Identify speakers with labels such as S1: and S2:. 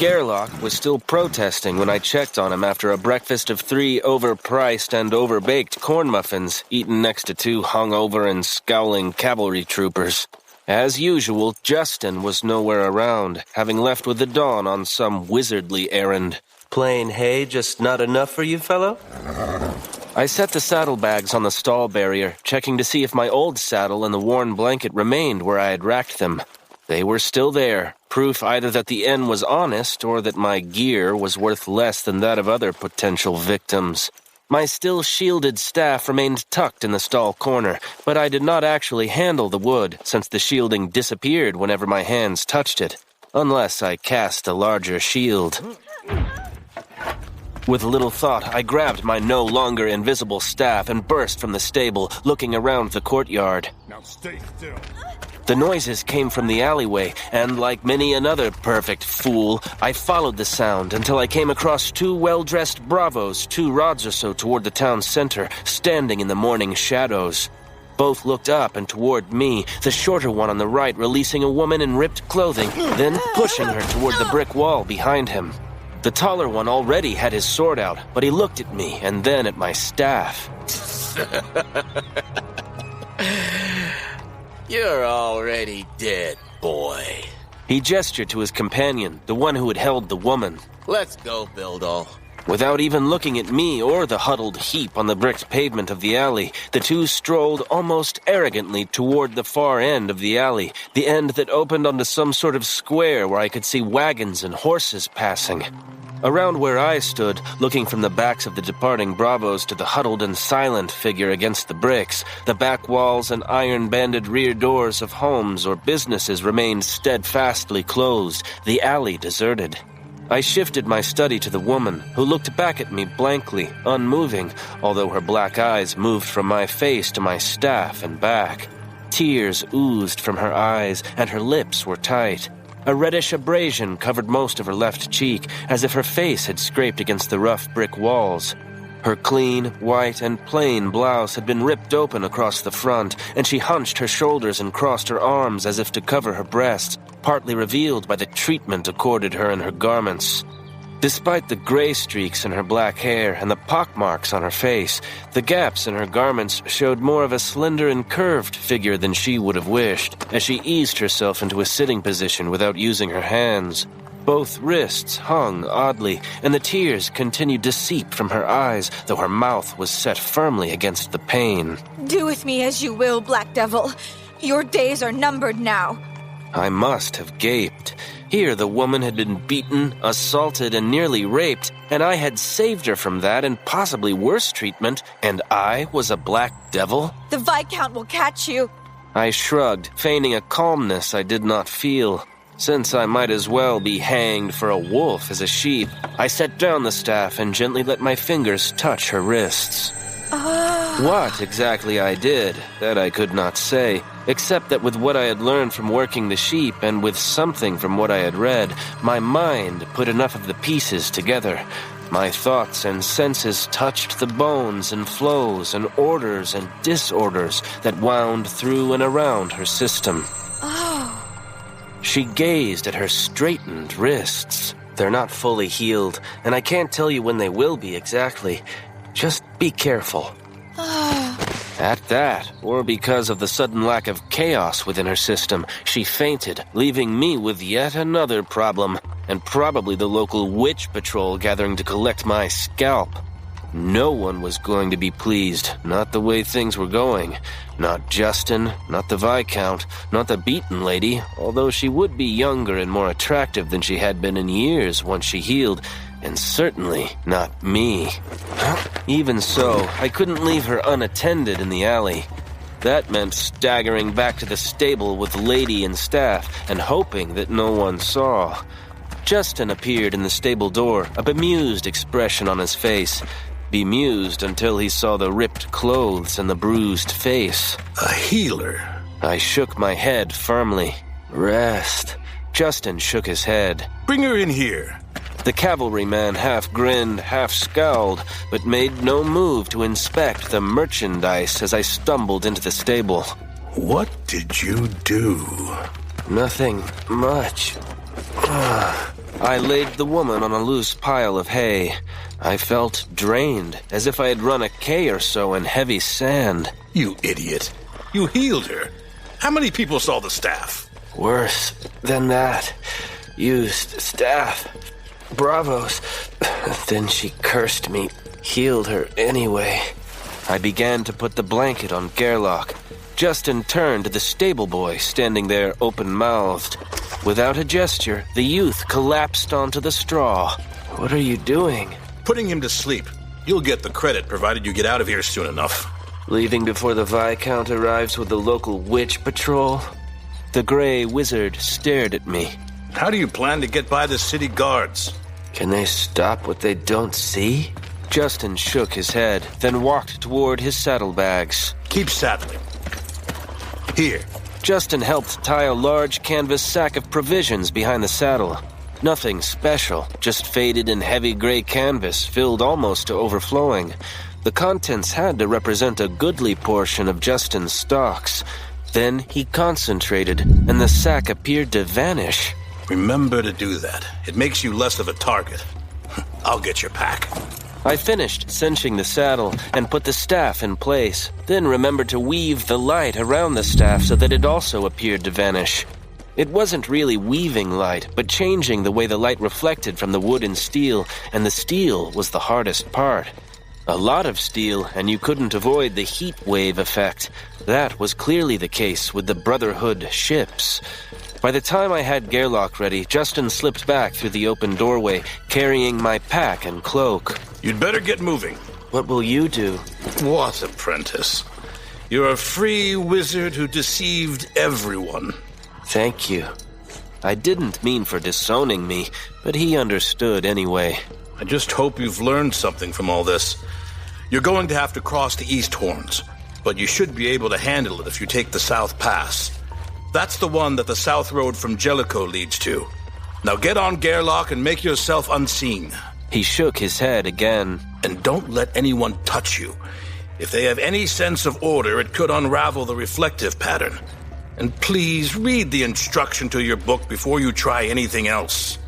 S1: Scarelock was still protesting when I checked on him after a breakfast of 3 overpriced and overbaked corn muffins eaten next to 2 hungover and scowling cavalry troopers. As usual, Justin was nowhere around, having left with the dawn on some wizardly errand. Plain hay just not enough for you, fellow? I set the saddlebags on the stall barrier, checking to see if my old saddle and the worn blanket remained where I had racked them. They were still there, proof either that the inn was honest or that my gear was worth less than that of other potential victims. My still shielded staff remained tucked in the stall corner, but I did not actually handle the wood since the shielding disappeared whenever my hands touched it, unless I cast a larger shield. With little thought, I grabbed my no longer invisible staff and burst from the stable, looking around the courtyard.
S2: Now stay still.
S1: The noises came from the alleyway, and like many another perfect fool, I followed the sound until I came across 2 well-dressed bravos 2 rods or so toward the town center, standing in the morning shadows. Both looked up and toward me, the shorter one on the right releasing a woman in ripped clothing, then pushing her toward the brick wall behind him. The taller one already had his sword out, but he looked at me and then at my staff.
S3: You're already dead, boy.
S1: He gestured to his companion, the one who had held the woman.
S3: Let's go, Bildal.
S1: Without even looking at me or the huddled heap on the bricked pavement of the alley, the 2 strolled almost arrogantly toward the far end of the alley, the end that opened onto some sort of square where I could see wagons and horses passing. Around where I stood, looking from the backs of the departing bravos to the huddled and silent figure against the bricks, the back walls and iron-banded rear doors of homes or businesses remained steadfastly closed, the alley deserted. I shifted my study to the woman, who looked back at me blankly, unmoving, although her black eyes moved from my face to my staff and back. Tears oozed from her eyes, and her lips were tight. A reddish abrasion covered most of her left cheek, as if her face had scraped against the rough brick walls. Her clean, white, and plain blouse had been ripped open across the front, and she hunched her shoulders and crossed her arms as if to cover her breasts, partly revealed by the treatment accorded her in her garments. Despite the gray streaks in her black hair and the pockmarks on her face, the gaps in her garments showed more of a slender and curved figure than she would have wished, as she eased herself into a sitting position without using her hands. Both wrists hung oddly, and the tears continued to seep from her eyes, though her mouth was set firmly against the pane.
S4: Do with me as you will, Black Devil. Your days are numbered now.
S1: I must have gaped. Here the woman had been beaten, assaulted, and nearly raped, and I had saved her from that and possibly worse treatment, and I was a black devil?
S4: The Viscount will catch you.
S1: I shrugged, feigning a calmness I did not feel. Since I might as well be hanged for a wolf as a sheep, I set down the staff and gently let my fingers touch her wrists. What exactly I did, that I could not say, except that with what I had learned from working the sheep and with something from what I had read, my mind put enough of the pieces together. My thoughts and senses touched the bones and flows and orders and disorders that wound through and around her system. She gazed at her straightened wrists. They're not fully healed, and I can't tell you when they will be exactly. Just be careful. At that, or because of the sudden lack of chaos within her system, she fainted, leaving me with yet another problem, and probably the local witch patrol gathering to collect my scalp. No one was going to be pleased, not the way things were going. Not Justin, not the Viscount, not the beaten lady, although she would be younger and more attractive than she had been in years once she healed, and certainly not me. Even so, I couldn't leave her unattended in the alley. That meant staggering back to the stable with lady and staff and hoping that no one saw. Justin appeared in the stable door, a bemused expression on his face. Bemused until he saw the ripped clothes and the bruised face.
S2: A healer.
S1: I shook my head firmly. Rest. Justin shook his head.
S2: Bring her in here.
S1: The cavalryman half grinned, half scowled, but made no move to inspect the merchandise as I stumbled into the stable.
S2: What did you do?
S1: Nothing much. I laid the woman on a loose pile of hay. I felt drained, as if I had run a K or so in heavy sand.
S2: You idiot. You healed her. How many people saw the staff?
S1: Worse than that. Used staff. Bravos. Then she cursed me. Healed her anyway. I began to put the blanket on Gerlach. Justin turned to the stable boy standing there open-mouthed. Without a gesture, the youth collapsed onto the straw. What are you doing?
S2: Putting him to sleep. You'll get the credit provided you get out of here soon enough.
S1: Leaving before the Viscount arrives with the local witch patrol? The gray wizard stared at me.
S2: How do you plan to get by the city guards?
S1: Can they stop what they don't see? Justin shook his head, then walked toward his saddlebags.
S2: Keep saddling. Here.
S1: Justin helped tie a large canvas sack of provisions behind the saddle. Nothing special, just faded and heavy gray canvas filled almost to overflowing. The contents had to represent a goodly portion of Justin's stocks. Then he concentrated, and the sack appeared to vanish.
S2: Remember to do that. It makes you less of a target. I'll get your pack.
S1: I finished cinching the saddle and put the staff in place, then remembered to weave the light around the staff so that it also appeared to vanish. It wasn't really weaving light, but changing the way the light reflected from the wood and steel, and the steel was the hardest part. A lot of steel, and you couldn't avoid the heat wave effect. That was clearly the case with the Brotherhood ships. By the time I had Gerlach ready, Justin slipped back through the open doorway, carrying my pack and cloak.
S2: You'd better get moving.
S1: What will you do?
S2: What, apprentice? You're a free wizard who deceived everyone.
S1: Thank you. I didn't mean for disowning me, but he understood anyway.
S2: I just hope you've learned something from all this. You're going to have to cross the East Horns, but you should be able to handle it if you take the South Pass. That's the one that the South Road from Jellicoe leads to. Now get on Gerlach and make yourself unseen.
S1: He shook his head again.
S2: And don't let anyone touch you. If they have any sense of order, it could unravel the reflective pattern. And please read the instruction to your book before you try anything else.